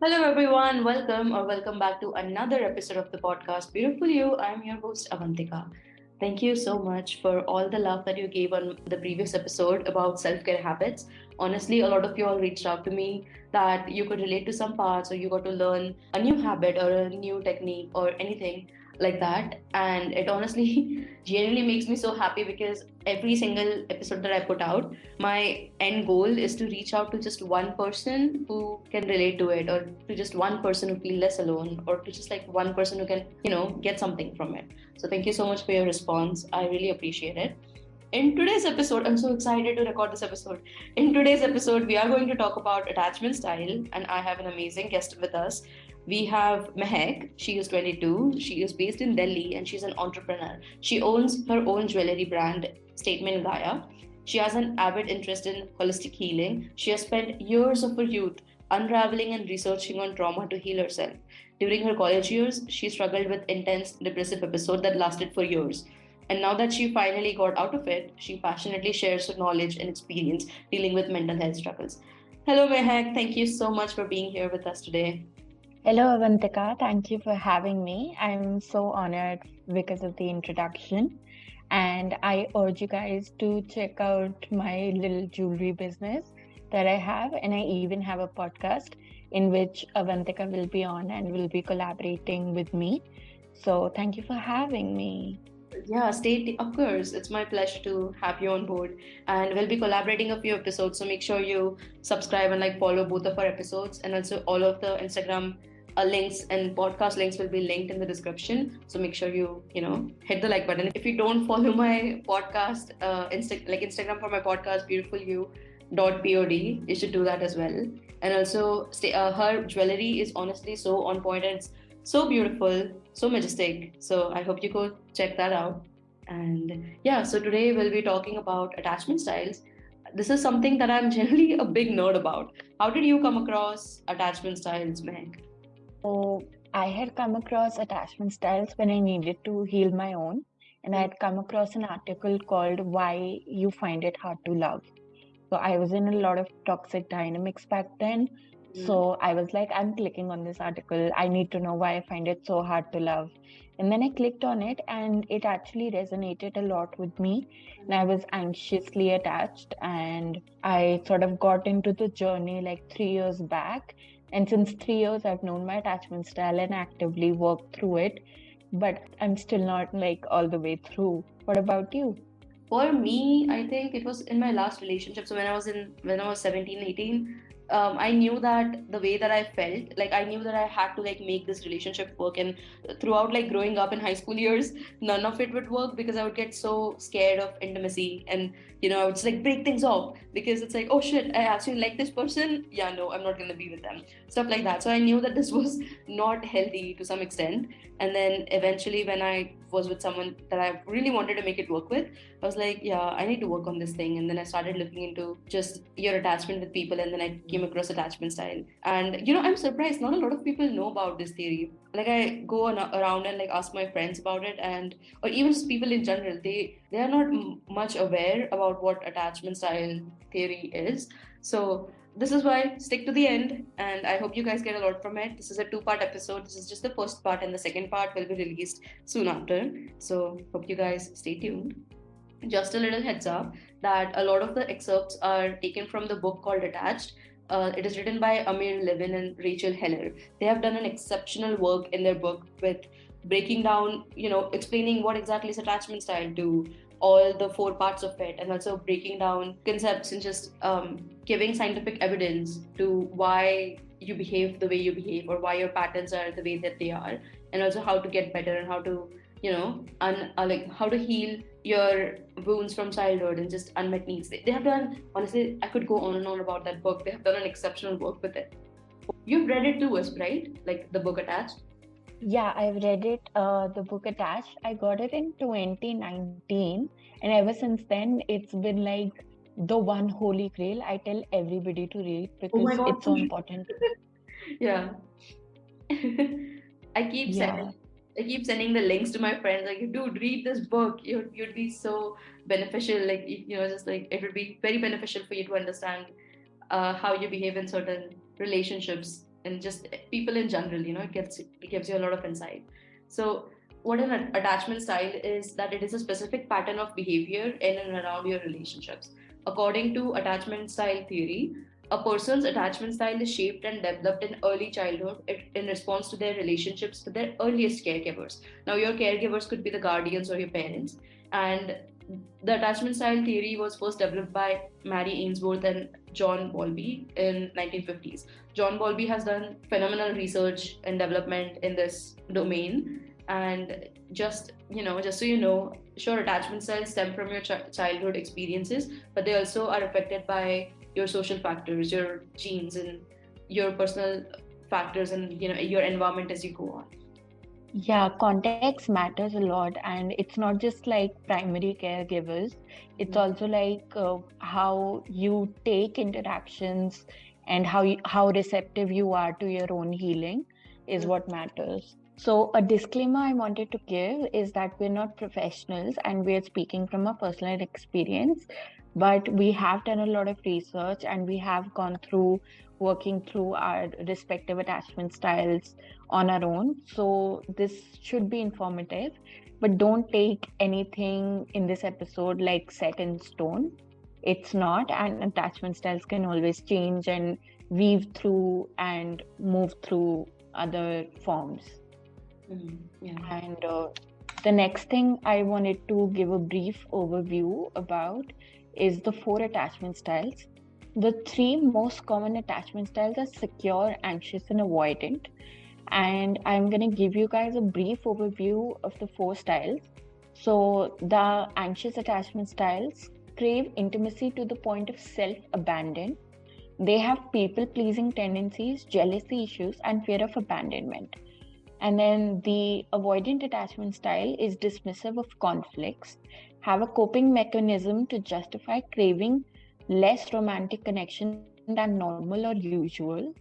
Hello, everyone. Welcome back to another episode of the podcast, Beautiful You. I'm your host, Avantika. Thank you so much for all the love that you gave on the previous episode about self care habits. Honestly, a lot of you all reached out to me that you could relate to some parts or you got to learn a new habit or a new technique or anything like that. And it honestly genuinely makes me so happy because every single episode that I put out, my end goal is to reach out to just one person who can relate to it, or to just one person who feel less alone, or to just like one person who can, get something from it. So thank you so much for your response. I really appreciate it. In today's episode, I'm so excited to record this episode. In today's episode, we are going to talk about attachment style, and I have an amazing guest with us. We have Mehak. She is 22. She is based in Delhi, and she's an entrepreneur. She owns her own jewelry brand, Statement Gaia. She has an avid interest in holistic healing. She has spent years of her youth unraveling and researching on trauma to heal herself. During her college years, she struggled with intense depressive episode that lasted for years. And now that she finally got out of it, she passionately shares her knowledge and experience dealing with mental health struggles. Hello, Mehak. Thank you so much for being here with us today. Hello, Avantika. Thank you for having me. I'm so honored because of the introduction. And I urge you guys to check out my little jewelry business that I have. And I even have a podcast in which Avantika will be on and will be collaborating with me. So thank you for having me. Yeah, stay, of course. It's my pleasure to have you on board. And we'll be collaborating a few episodes. So make sure you subscribe and like follow both of our episodes. And also, all of the Instagram links and podcast links will be linked in the description. So make sure you hit the like button. If you don't follow my podcast, Instagram for my podcast, Beautiful You .pod, you should do that as well. And also, her jewelry is honestly so on point, and it's so beautiful, so majestic. So I hope you go check that out. And yeah, so today we'll be talking about attachment styles. This is something that I'm generally a big nerd about. How did you come across attachment styles, Meg? So I had come across attachment styles when I needed to heal my own. And I had come across an article called Why You Find It Hard to Love. So I was in a lot of toxic dynamics back then. So I was like, I'm clicking on this article. I need to know why I find it so hard to love. And then I clicked on it, and it actually resonated a lot with me. And I was anxiously attached, and I sort of got into the journey like 3 years back. And since 3 years, I've known my attachment style and actively worked through it. But I'm still not like all the way through. What about you? For me, I think it was in my last relationship. So when I was 17, 18, I knew that the way that I felt, like I knew that I had to like make this relationship work. And throughout like growing up in high school years, none of it would work because I would get so scared of intimacy, and I would just like break things off because it's like, oh shit, I actually like this person. Yeah, no, I'm not gonna be with them. Stuff like that. So I knew that this was not healthy to some extent. And then eventually when I was with someone that I really wanted to make it work with, I was like, yeah, I need to work on this thing. And then I started looking into just your attachment with people, and then I came across attachment style. And I'm surprised not a lot of people know about this theory. Like I go around and like ask my friends about it, and or even just people in general, they are not much aware about what attachment style theory is. So this is why stick to the end, and I hope you guys get a lot from it. This is a two-part episode. This is just the first part, and the second part will be released soon after. So hope you guys stay tuned. Just a little heads up that a lot of the excerpts are taken from the book called Attached. It is written by Amir Levin and Rachel Heller. They have done an exceptional work in their book with breaking down, explaining what exactly is attachment style to all the four parts of it, and also breaking down concepts and just giving scientific evidence to why you behave the way you behave, or why your patterns are the way that they are, and also how to get better, and how to like how to heal your wounds from childhood and just unmet needs. They have done, honestly, I could go on and on about that book. They have done an exceptional work with it. You've read it too, right? Like the book Attached. Yeah, I've read it, the book Attached. I got it in 2019, and ever since then, it's been like the one holy grail. I tell everybody to read Oh my because god. it's so important. Yeah. I keep Yeah. sending I keep sending the links to my friends, like, dude, read this book. You'd be so beneficial. Like, just like it would be very beneficial for you to understand how you behave in certain relationships. and just people in general. It gives you a lot of insight. So what an attachment style is, that it is a specific pattern of behavior in and around your relationships. According to attachment style theory, a person's attachment style is shaped and developed in early childhood in response to their relationships with their earliest caregivers. Now, your caregivers could be the guardians or your parents, and the attachment style theory was first developed by Mary Ainsworth and John Bowlby in 1950s. John Bowlby has done phenomenal research and development in this domain. And just so you know, sure, attachment styles stem from your childhood experiences, but they also are affected by your social factors, your genes, and your personal factors, and your environment as you go on. Yeah, context matters a lot, and it's not just like primary caregivers, it's Mhm. also like how you take interactions and how receptive you are to your own healing is what matters. So, a disclaimer I wanted to give is that we're not professionals and we're speaking from a personal experience, but we have done a lot of research and we have gone through working through our respective attachment styles on our own. So this should be informative, but don't take anything in this episode like set in stone. It's not, and attachment styles can always change and weave through and move through other forms. Yeah. And the next thing I wanted to give a brief overview about is the four attachment styles. The three most common attachment styles are secure, anxious, and avoidant, and I'm going to give you guys a brief overview of the four styles. So, the anxious attachment styles crave intimacy to the point of self abandon. They have people pleasing tendencies, jealousy issues, and fear of abandonment. And then the avoidant attachment style is dismissive of conflicts, have a coping mechanism to justify craving less romantic connection than normal or usual,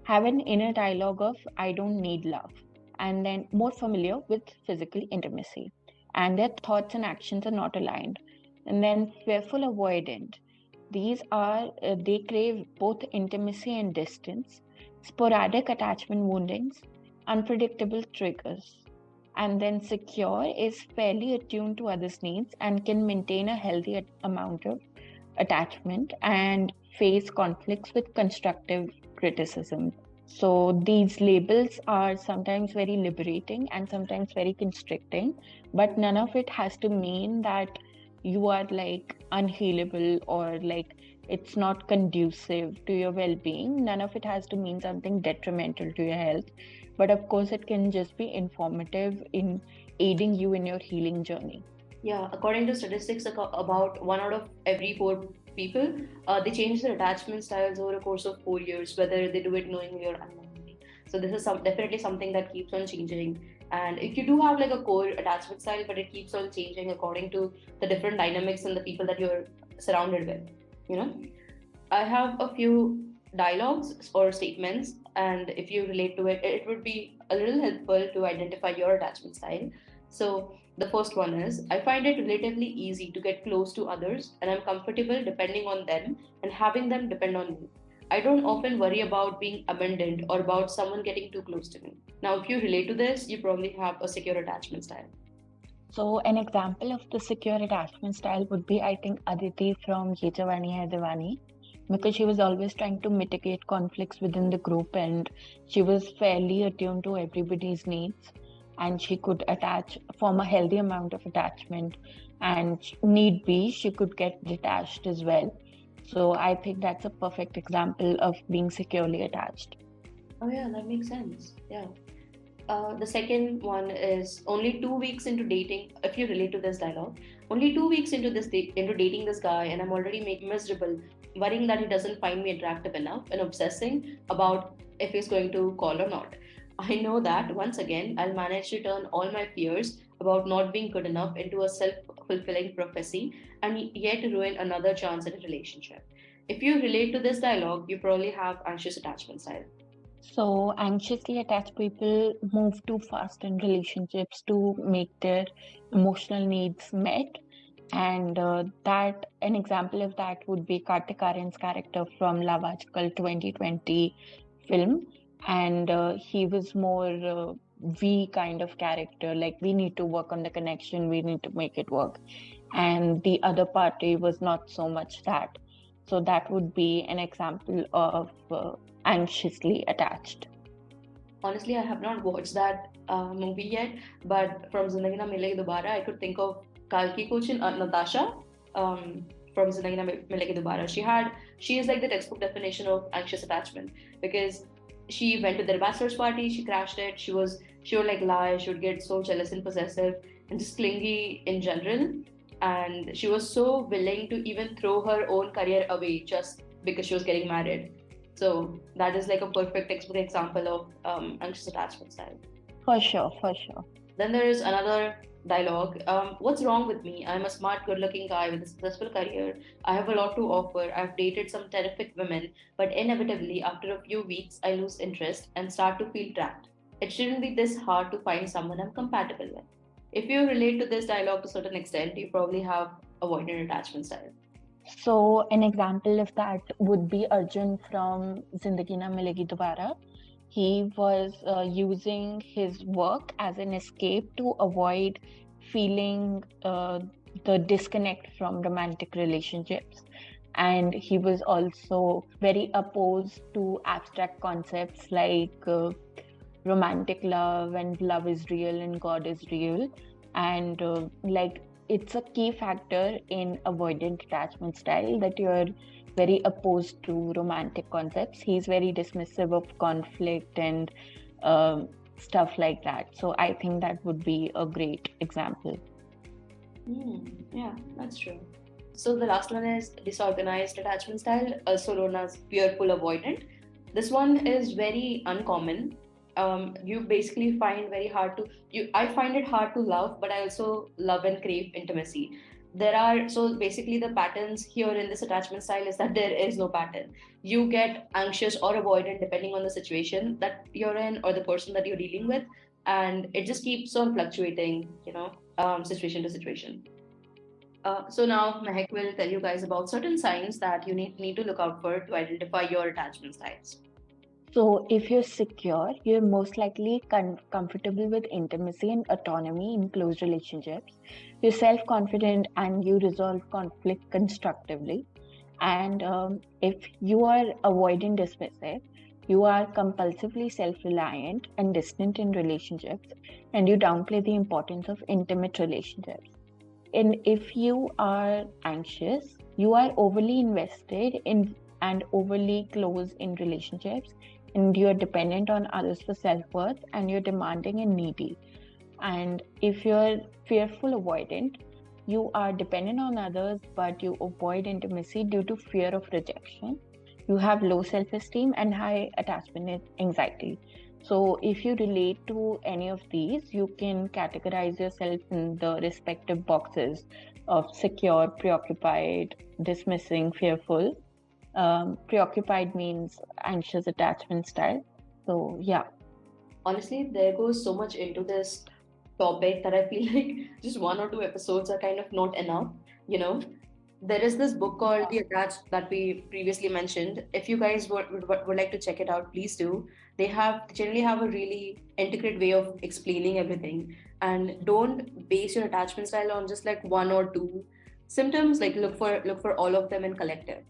have an inner dialogue of I don't need love, and then more familiar with physical intimacy. And their thoughts and actions are not aligned. And then fearful avoidant. These are, they crave both intimacy and distance, sporadic attachment woundings, unpredictable triggers. And then secure is fairly attuned to others' needs and can maintain a healthy amount of attachment and face conflicts with constructive criticism. So these labels are sometimes very liberating and sometimes very constricting, but none of it has to mean that you are like unhealable or like it's not conducive to your well-being. None of it has to mean something detrimental to your health. But of course, it can just be informative in aiding you in your healing journey. Yeah, according to statistics, about one out of every four people, they change their attachment styles over a course of 4 years, whether they do it knowingly or unknowingly. So this is definitely something that keeps on changing. And if you do have like a core attachment style, but it keeps on changing according to the different dynamics and the people that you're surrounded with, you know. I have a few dialogues or statements, and if you relate to it, it would be a little helpful to identify your attachment style. So, the first one is, I find it relatively easy to get close to others, and I'm comfortable depending on them and having them depend on me. I don't often worry about being abandoned or about someone getting too close to me. Now, if you relate to this, you probably have a secure attachment style. So an example of the secure attachment style would be, I think, Aditi from Ye Jawani Hai Diwani, because she was always trying to mitigate conflicts within the group and she was fairly attuned to everybody's needs and she could form a healthy amount of attachment, and need be, she could get detached as well. So I think that's a perfect example of being securely attached. Oh, yeah, that makes sense. Yeah. The second one is, only 2 weeks into dating. If you relate to this dialogue, only 2 weeks into dating this guy, and I'm already miserable, worrying that he doesn't find me attractive enough, and obsessing about if he's going to call or not. I know that once again, I'll manage to turn all my fears about not being good enough into a self-fulfilling prophecy, and yet ruin another chance at a relationship. If you relate to this dialogue, you probably have anxious attachment style. So, anxiously attached people move too fast in relationships to make their emotional needs met. And that an example of that would be Kartik Aaryan's character from Love Aajkal 2020 film. and he was more we kind of character, like we need to work on the connection, we need to make it work, and the other party was not so much that. So that would be an example of anxiously attached. Honestly, I have not watched that movie yet, but from Zindagi Na Milegi Dobara, I could think of Kalki Kochin, Natasha, from Zindagi Na Milegi Dobara. She is like the textbook definition of anxious attachment, because she went to their bachelor's party, she crashed it, she would like lie, she would get so jealous and possessive and just clingy in general, and she was so willing to even throw her own career away just because she was getting married. So that is like a perfect textbook example of anxious attachment style. For sure, for sure. Then there is another dialogue. What's wrong with me? I'm a smart, good-looking guy with a successful career. I have a lot to offer. I've dated some terrific women, but inevitably, after a few weeks, I lose interest and start to feel trapped. It shouldn't be this hard to find someone I'm compatible with. If you relate to this dialogue to a certain extent, you probably have avoidant attachment style. So an example of that would be Arjun from Zindagi Na Milegi Dobara. He was using his work as an escape to avoid feeling the disconnect from romantic relationships. And he was also very opposed to abstract concepts like romantic love and love is real and God is real. And like it's a key factor in avoidant attachment style that you're very opposed to romantic concepts. He's very dismissive of conflict and stuff like that. So I think that would be a great example. Yeah, that's true. So the last one is disorganized attachment style, also known as fearful avoidant. This one is very uncommon. You basically find very hard to you. I find it hard to love, but I also love and crave intimacy. There are so basically the patterns here in this attachment style is that there is no pattern. You get anxious or avoidant depending on the situation that you're in or the person that you're dealing with, and it just keeps on fluctuating. Situation to situation. So now Mehak will tell you guys about certain signs that you need to look out for to identify your attachment styles. So, if you're secure, you're most likely comfortable with intimacy and autonomy in close relationships. You're self confident and you resolve conflict constructively. And if you are avoidant dismissive, you are compulsively self reliant and distant in relationships, and you downplay the importance of intimate relationships. And if you are anxious, you are overly invested in and overly close in relationships, and you're dependent on others for self-worth, and you're demanding and needy. And if you're fearful avoidant, you are dependent on others, but you avoid intimacy due to fear of rejection. You have low self-esteem and high attachment anxiety. So if you relate to any of these, you can categorize yourself in the respective boxes of secure, preoccupied, dismissing, fearful. Preoccupied means anxious attachment style. So yeah. Honestly, there goes so much into this topic that I feel like just one or two episodes are kind of not enough. You know, there is this book called The Attached that we previously mentioned. If you guys would like to check it out, please do. They generally have a really intricate way of explaining everything, and don't base your attachment style on just like one or two symptoms. Like look for all of them in collective.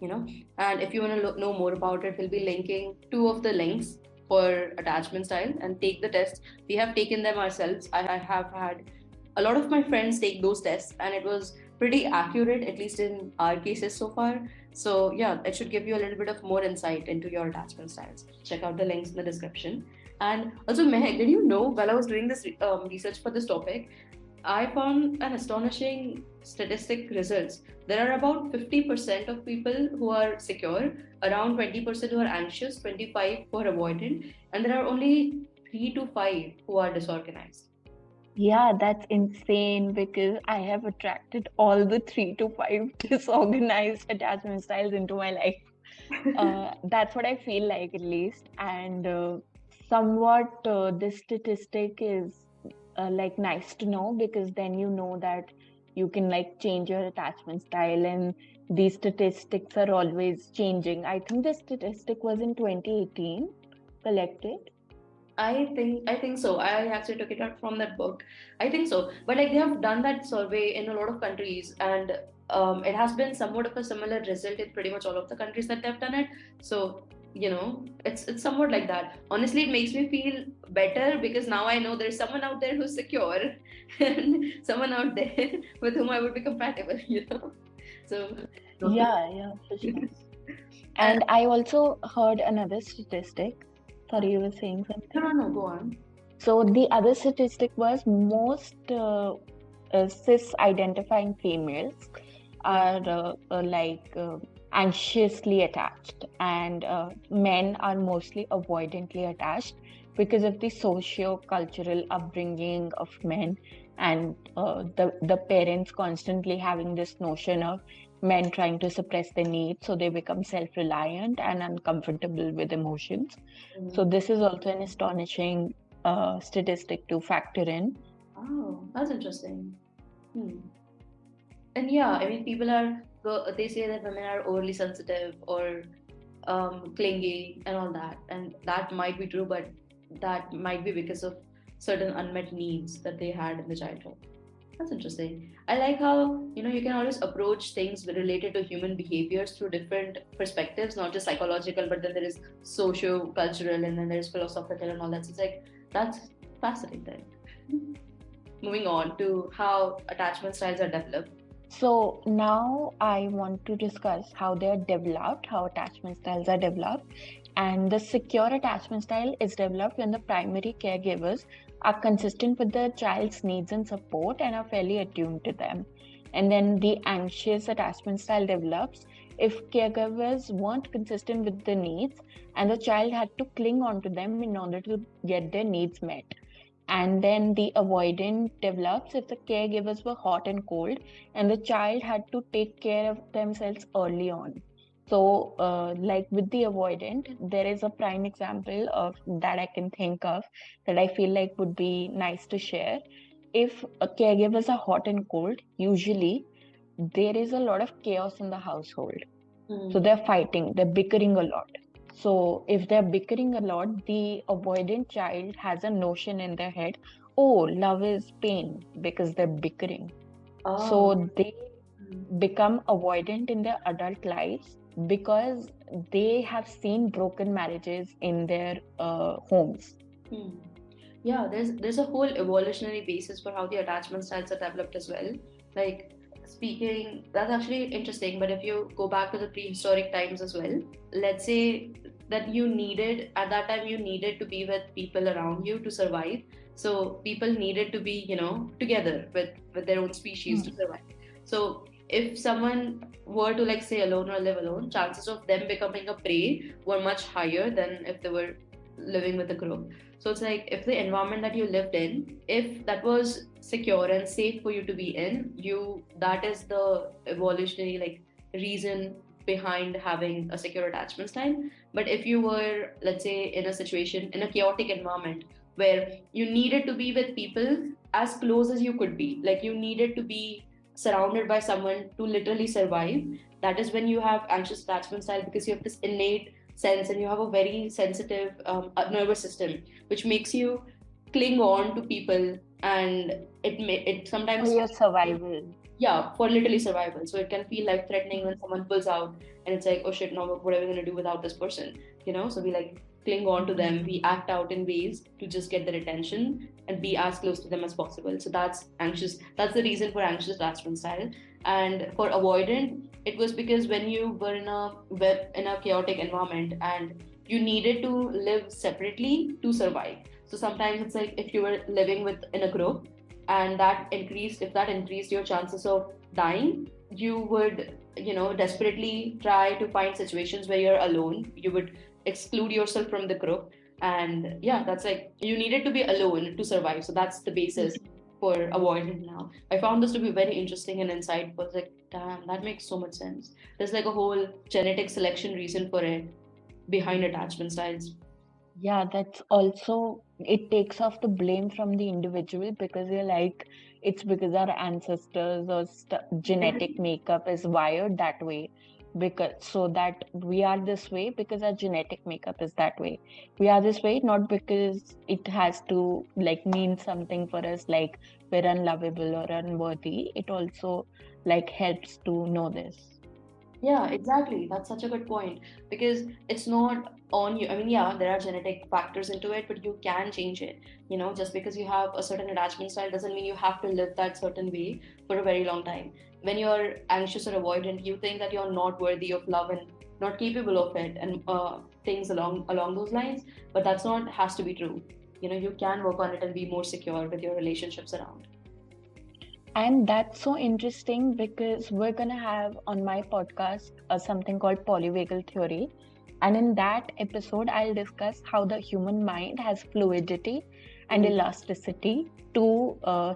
And if you want to know more about it, we'll be linking two of the links for attachment style and take the test. We have taken them ourselves. I have had a lot of my friends take those tests, and it was pretty accurate, at least in our cases so far. So yeah, it should give you a little bit of more insight into your attachment styles. Check out the links in the description. And also, Mehak, did you know while I was doing this research for this topic, I found an astonishing statistic results. There are about 50% of people who are secure, around 20% who are anxious, 25 who are avoidant, and there are only 3 to 5 who are disorganized. Yeah, that's insane because I have attracted all the 3 to 5 disorganized attachment styles into my life. That's what I feel like, at least. And somewhat, this statistic is like nice to know because then you know that you can like change your attachment style, and these statistics are always changing. I think the statistic was in 2018. collected? I think so. I actually took it out from that book. I think so. But like they have done that survey in a lot of countries, and it has been somewhat of a similar result in pretty much all of the countries that they've done it. So it's somewhat like that. Honestly, it makes me feel better because now I know there's someone out there who's secure, and someone out there with whom I would be compatible. So. Yeah, for sure. And And I also heard another statistic. Sorry, you were saying no, no, something. no. Go on. So the other statistic was most cis-identifying females are anxiously attached, and men are mostly avoidantly attached because of the socio-cultural upbringing of men, and the parents constantly having this notion of men trying to suppress their needs, so they become self-reliant and uncomfortable with emotions. So Mm. this is also an astonishing statistic to factor in. Oh, that's interesting. Hmm. And yeah, I mean, they say that women are overly sensitive or clingy and all that, and that might be true, but that might be because of certain unmet needs that they had in the childhood. That's interesting. I like how you can always approach things related to human behaviors through different perspectives, not just psychological, but then there is socio-cultural, and then there's philosophical and all that. So it's like that's fascinating. Moving on to how attachment styles are developed. So now I want to discuss how they're developed, how attachment styles are developed. And the secure attachment style is developed when the primary caregivers are consistent with the child's needs and support and are fairly attuned to them. And then the anxious attachment style develops if caregivers weren't consistent with the needs and the child had to cling on to them in order to get their needs met. And then the avoidant develops if the caregivers were hot and cold and the child had to take care of themselves early on. So like with the avoidant, there is a prime example of that I can think of that I feel like would be nice to share. If caregivers are hot and cold, usually there is a lot of chaos in the household, so Hmm. they're fighting, they're bickering a lot. So if they're bickering a lot, the avoidant child has a notion in their head, oh, love is pain because they're bickering. Oh. So they Hmm. become avoidant in their adult lives because they have seen broken marriages in their homes. Hmm. Yeah, there's a whole evolutionary basis for how the attachment styles are developed as well. Like speaking, that's actually interesting. But if you go back to the prehistoric times as well, let's say that at that time you needed to be with people around you to survive. So people needed to be, together with their own species to Mm. survive. So if someone were to like say alone or live alone, chances of them becoming a prey were much higher than if they were living with a group. So it's like if the environment that you lived in, if that was secure and safe for you to be in, that is the evolutionary like reason behind having a secure attachment style. But if you were, let's say, in a situation in a chaotic environment where you needed to be with people as close as you could be, like you needed to be surrounded by someone to literally survive, that is when you have anxious attachment style because you have this innate sense and you have a very sensitive nervous system which makes you cling on to people, and it For sometimes your survival. yeah, for literally survival. So it can feel like threatening when someone pulls out, and it's like, oh shit, no, what are we gonna do without this person? So we like cling on to them, we act out in ways to just get their attention and be as close to them as possible. So that's the reason for anxious attachment style. And for avoidant, it was because when you were in a chaotic environment and you needed to live separately to survive. So sometimes it's like if you were living with in a group, and if that increased your chances of dying, you would desperately try to find situations where you're alone. You would exclude yourself from the group, and yeah, that's like you needed to be alone to survive. So that's the basis for avoidance. Now I found this to be very interesting and insightful. It's like, damn, that makes so much sense. There's like a whole genetic selection reason for it behind attachment styles. Yeah, that's also, it takes off the blame from the individual because you're like, it's because our ancestors or genetic makeup is wired that way. because so that we are this way because our genetic makeup is that way. We are this way not because it has to like mean something for us, like we're unlovable or unworthy. It also like helps to know this. Yeah, exactly. That's such a good point because it's not on you. I mean, yeah, there are genetic factors into it, but you can change it. Just because you have a certain attachment style doesn't mean you have to live that certain way for a very long time. When you're anxious or avoidant, you think that you're not worthy of love and not capable of it, and things along those lines. But that's not has to be true. You can work on it and be more secure with your relationships around. And that's so interesting because we're going to have on my podcast something called polyvagal theory. And in that episode, I'll discuss how the human mind has fluidity and Mhm. elasticity to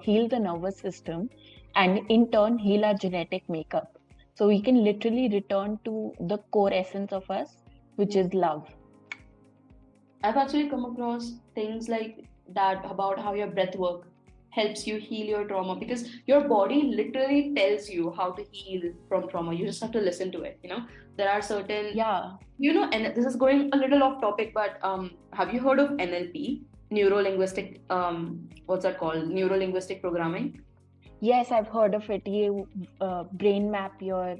heal the nervous system and in turn heal our genetic makeup. So we can literally return to the core essence of us, which is love. I've actually come across things like that about how your breath work helps you heal your trauma because your body literally tells you how to heal from trauma. You just have to listen to it. There are certain, Yeah. and this is going a little off topic, but have you heard of NLP, neuro linguistic? What's that called? Neuro linguistic programming. Yes, I've heard of it. You brain map your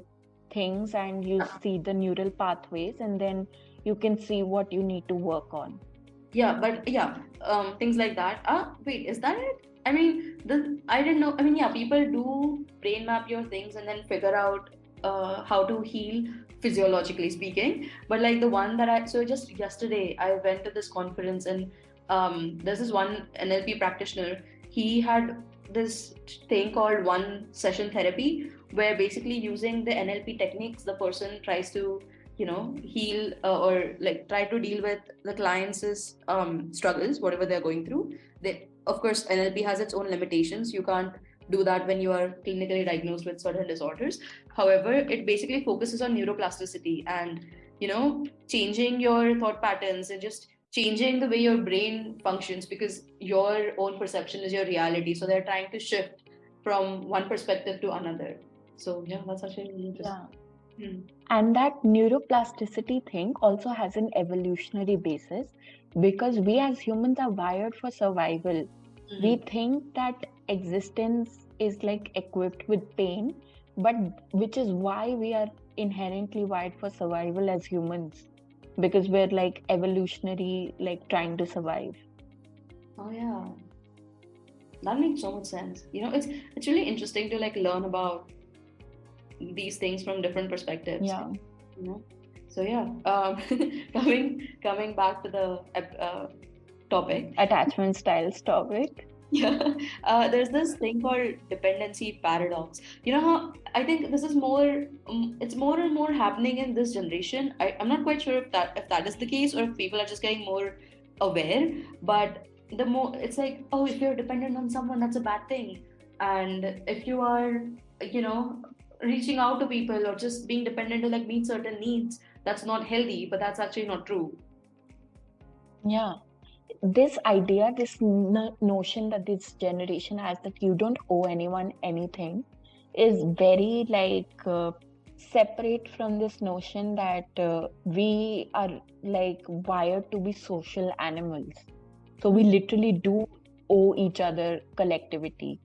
things and you see the neural pathways, and then you can see what you need to work on. Yeah, but yeah, things like that. Wait, is that it? I mean, I didn't know. I mean, yeah, people do brain map your things and then figure out how to heal physiologically speaking. But like the one that so just yesterday, I went to this conference and there's this one NLP practitioner. He had this thing called one session therapy, where basically using the NLP techniques, the person tries to heal or like try to deal with the clients' struggles, whatever they're going through. They, of course, NLP has its own limitations. You can't do that when you are clinically diagnosed with certain disorders. However, it basically focuses on neuroplasticity and changing your thought patterns and just changing the way your brain functions, because your own perception is your reality. So they're trying to shift from one perspective to another. So yeah, that's actually really interesting. Yeah. Hmm. And that neuroplasticity thing also has an evolutionary basis because we as humans are wired for survival. We Mhm. think that existence is like equipped with pain, but which is why we are inherently wired for survival as humans because we're like evolutionary, like trying to survive. Oh yeah, that makes so much sense. It's really interesting to like learn about these things from different perspectives. Yeah. You know. So yeah, coming back to the topic. Attachment styles topic. Yeah, there's this thing called dependency paradox. You know how I think this is more, it's more and more happening in this generation. I'm not quite sure if that is the case or if people are just getting more aware. But the more it's like, oh, if you're dependent on someone, that's a bad thing, and if you are, you know, reaching out to people or just being dependent to like meet certain needs, that's not healthy. But that's actually not true. Yeah. This idea, this notion that this generation has that you don't owe anyone anything is very like separate from this notion that we are like wired to be social animals. So we literally do owe each other collectivity.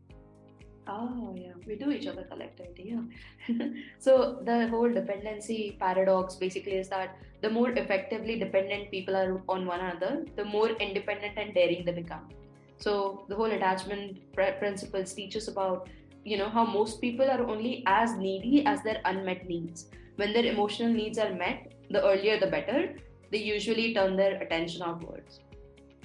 Oh, yeah, we do each other collectively, yeah. So the whole dependency paradox basically is that the more effectively dependent people are on one another, the more independent and daring they become. So the whole attachment principles teach us about, how most people are only as needy as their unmet needs. When their emotional needs are met, the earlier the better. They usually turn their attention outwards.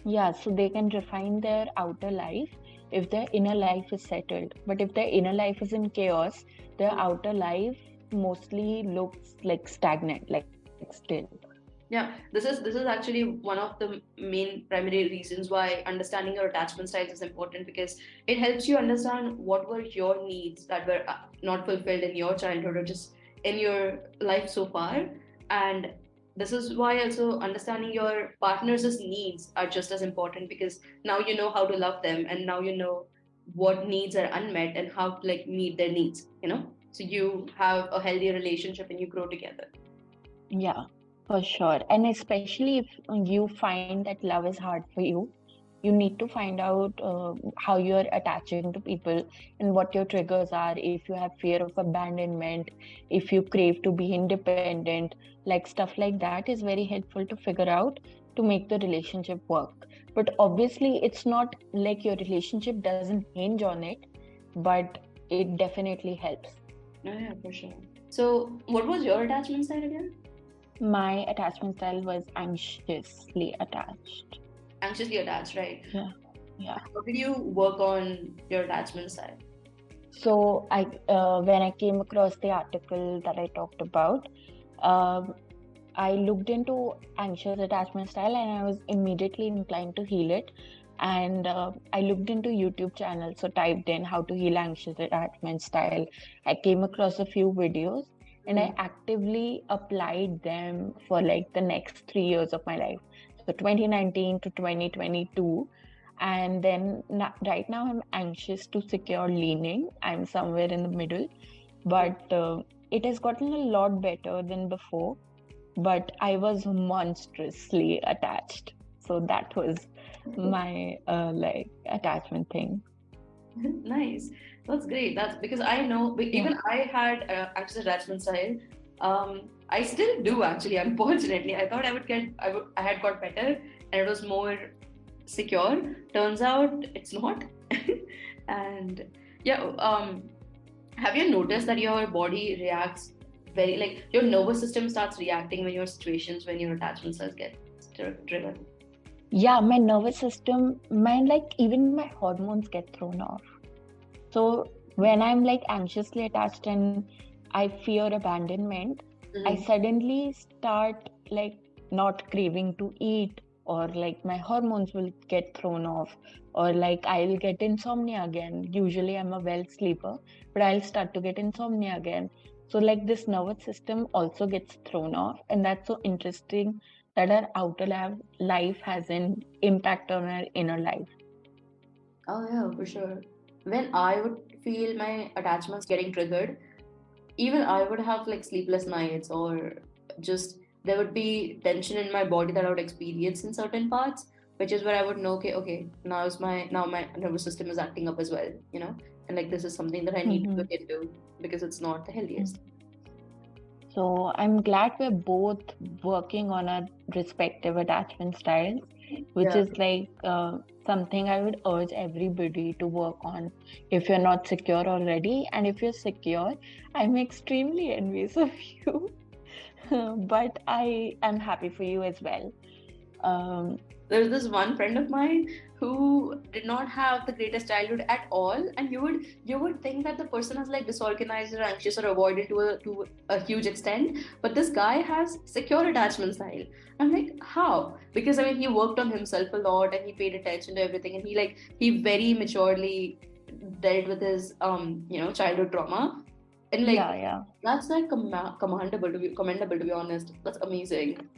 Yeah, so they can refine their outer life if their inner life is settled. But if their inner life is in chaos, their outer life mostly looks like stagnant, like still. Yeah, this is actually one of the main primary reasons why understanding your attachment styles is important, because it helps you understand what were your needs that were not fulfilled in your childhood or just in your life so far. And this is why also understanding your partner's needs are just as important, because now you know how to love them and now you know what needs are unmet and how to like meet their needs. so you have a healthy relationship and you grow together. Yeah, for sure. And especially if you find that love is hard for you need to find out how you're attaching to people and what your triggers are. If you have fear of abandonment, if you crave to be independent, like stuff like that is very helpful to figure out to make the relationship work. But obviously, it's not like your relationship doesn't hinge on it, but it definitely helps. Oh, yeah, for sure. So, what was your attachment style again? My attachment style was anxiously attached. Anxiously attached, right? Yeah, yeah. How did you work on your attachment style? So when I came across the article that I talked about, um, I looked into anxious attachment style and I was immediately inclined to heal it. And I looked into YouTube channels, so typed in how to heal anxious attachment style. I came across a few videos and I Hmm. actively applied them for like the next 3 years of my life. So 2019 to 2022. And then right now I'm anxious to secure leaning. I'm somewhere in the middle, but it has gotten a lot better than before, but I was monstrously attached. So that was my like attachment thing. Nice. That's great. That's because I know Yeah. even I had anxious attachment style. I still do actually. Unfortunately, I thought I had got better and it was more secure. Turns out it's not. And yeah, have you noticed that your body reacts very like your nervous system starts reacting when your situations when your attachment cells get triggered? Yeah, my nervous system, like even my hormones get thrown off. So when I'm like anxiously attached and I fear abandonment, I Mm-hmm. suddenly start like not craving to eat, or like my hormones will get thrown off, or like I'll get insomnia again. Usually I'm a well sleeper, but I'll start to get insomnia again. So like this nervous system also gets thrown off, and that's so interesting that our life has an impact on our inner life. Oh yeah, for sure. When I would feel my attachments getting triggered, even I would have like sleepless nights or just there would be tension in my body that I would experience in certain parts, which is where I would know, okay, now my nervous system is acting up as well, and like this is something that I need to Mhm. look into because it's not the healthiest. So I'm glad we're both working on our respective attachment styles, which Yeah. is like something I would urge everybody to work on if you're not secure already. And if you're secure, I'm extremely envious of you, but I am happy for you as well. Um, There's this one friend of mine who did not have the greatest childhood at all, and you would think that the person is like disorganized or anxious or avoidant to a huge extent, but this guy has secure attachment style. I'm like, how? Because I mean, he worked on himself a lot and he paid attention to everything, and he very maturely dealt with his childhood trauma, and like yeah, yeah. that's like commendable to be honest. That's amazing.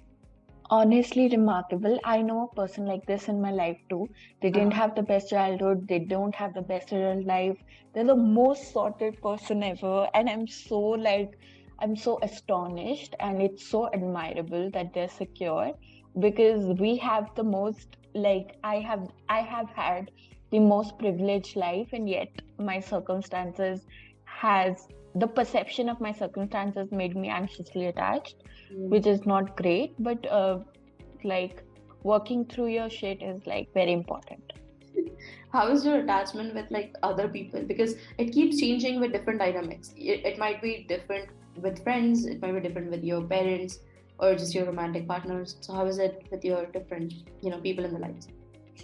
Honestly remarkable. I know a person like this in my life too. They didn't Uh-huh. have the best childhood, they don't have the best adult life. They're the most sorted person ever. And I'm so astonished, and it's so admirable that they're secure, because we have the most, like, I have had the most privileged life, and yet my circumstances has the perception of my circumstances made me anxiously attached, which Mm. is not great, but like working through your shit is like very important. How is your attachment with like other people? Because it keeps changing with different dynamics. It might be different with friends, it might be different with your parents or just your romantic partners. So how is it with your different, people in the lives?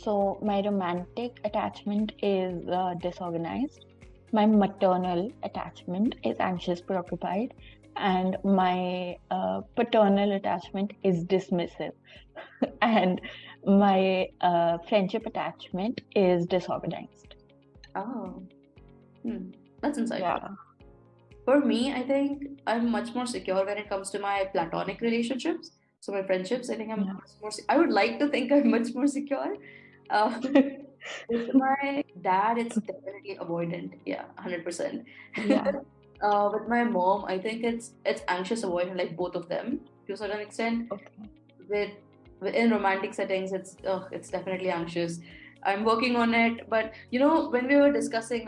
So my romantic attachment is disorganized. My maternal attachment is anxious preoccupied, and my paternal attachment is dismissive. And my friendship attachment is disorganized. Oh, hmm. That's insightful. Yeah, For me, I think I'm much more secure when it comes to my platonic relationships. So my friendships, I think I'm yeah. much more. I would like to think I'm much more secure. With my dad, it's definitely avoidant. Yeah, 100%. Yeah. With my mom, I think it's anxious avoidant, like both of them to a certain extent. Okay. With in romantic settings, it's definitely anxious. I'm working on it, but when we were discussing,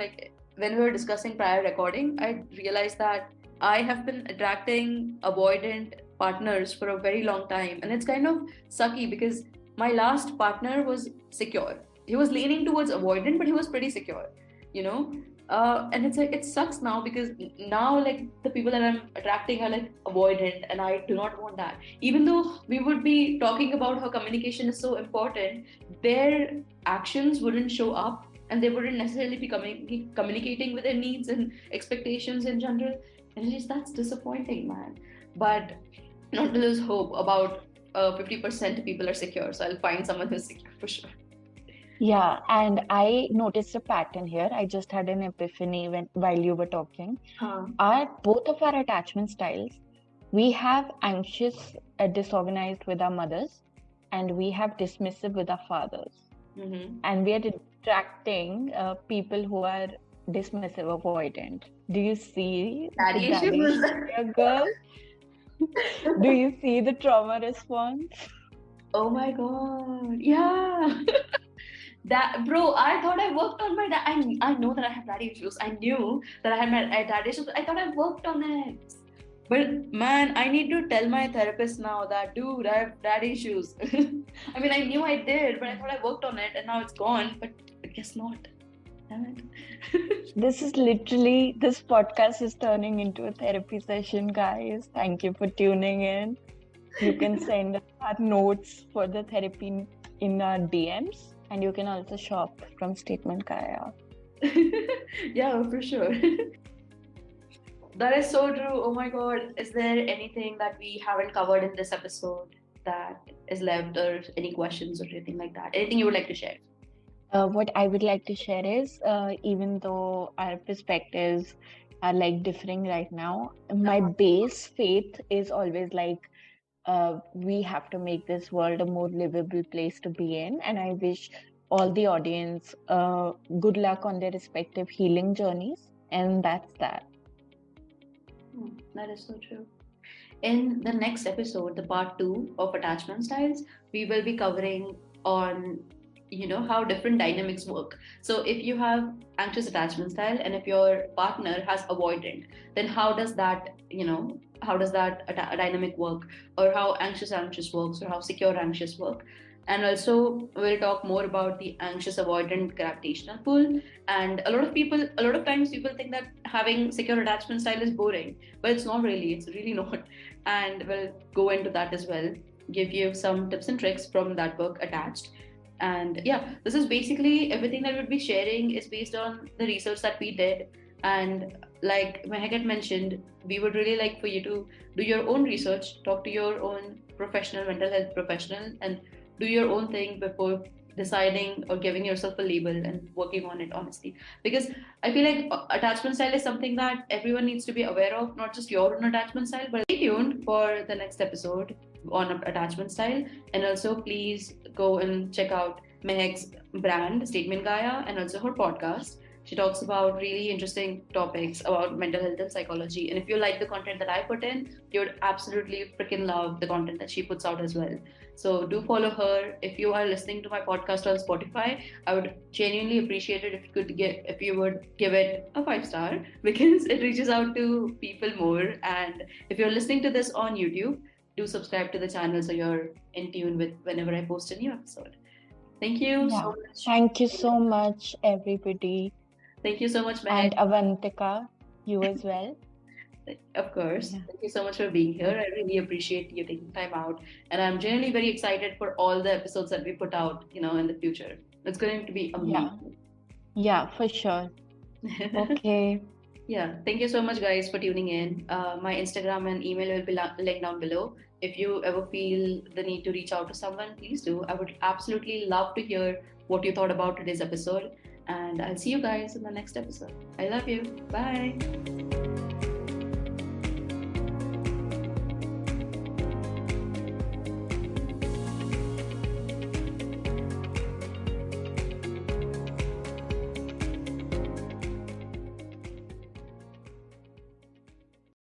prior recording, I realized that I have been attracting avoidant partners for a very long time, and it's kind of sucky because my last partner was secure. He was leaning towards avoidant, but he was pretty secure, you know and it's like it sucks now because now, like, the people that I'm attracting are like avoidant, and I do not want that. Even though we would be talking about how communication is so important, their actions wouldn't show up, and they wouldn't necessarily be communicating with their needs and expectations in general. And it's just, that's disappointing, man. But not to lose hope about 50% people are secure, so I'll find someone who's secure for sure. Yeah, and I noticed a pattern here. I just had an epiphany while you were talking. Our both of our attachment styles, we have anxious, disorganized with our mothers, and we have dismissive with our fathers. Mm-hmm. And we are attracting people who are dismissive, avoidant. Do you see the Daddy daddy issues. issues here, girl? Do you see the trauma response? Oh my god. Yeah. That, bro, I thought I worked on my I know that I have daddy issues. I knew that I had my daddy issues. I thought I worked on it. But man, I need to tell my therapist now that, dude, I have daddy issues. I mean, I knew I did, but I thought I worked on it and now it's gone. But I guess not. Damn it. This podcast is turning into a therapy session, guys. Thank you for tuning in. You can send our notes for the therapy in our DMs, and you can also shop from Statement Kaya. Yeah, for sure. That is so true. Oh my god. Is there anything that we haven't covered in this episode that is left, or any questions or anything like that? Anything you would like to share? What I would like to share is, even though our perspectives are like differing right now, my base faith is always like, we have to make this world a more livable place to be in. And I wish all the audience good luck on their respective healing journeys. And that's that. That is so true. In the next episode, the part 2 of attachment styles, we will be covering on how different dynamics work. So if you have anxious attachment style and if your partner has avoidant, then how does that dynamic work, or how anxious works, or how secure anxious work. And also we'll talk more about the anxious avoidant gravitational pull. And a lot of times people think that having secure attachment style is boring, but it's really not. And we'll go into that as well, give you some tips and tricks from that book, Attached. And yeah, this is basically everything that we'll be sharing is based on the research that we did. And like Mehak had mentioned, we would really like for you to do your own research, talk to your own mental health professional, and do your own thing before deciding or giving yourself a label and working on it honestly. Because I feel like attachment style is something that everyone needs to be aware of, not just your own attachment style. But stay tuned for the next episode on attachment style. And also please go and check out Mehak's brand, Statement Gaia, and also her podcast. She talks about really interesting topics about mental health and psychology. And if you like the content that I put in, you would absolutely freaking love the content that she puts out as well. So do follow her. If you are listening to my podcast on Spotify, I would genuinely appreciate it if you would give it a 5-star, because it reaches out to people more. And if you're listening to this on YouTube, do subscribe to the channel so you're in tune with whenever I post a new episode. Thank you so much. Thank you so much, everybody. Thank you so much, Mehak. And Avantika, you as well. Of course. Yeah. Thank you so much for being here. I really appreciate you taking time out. And I'm genuinely very excited for all the episodes that we put out, in the future. It's going to be amazing. Yeah, for sure. Okay. Yeah. Thank you so much, guys, for tuning in. My Instagram and email will be linked down below. If you ever feel the need to reach out to someone, please do. I would absolutely love to hear what you thought about today's episode. And I'll see you guys in the next episode. I love you. Bye.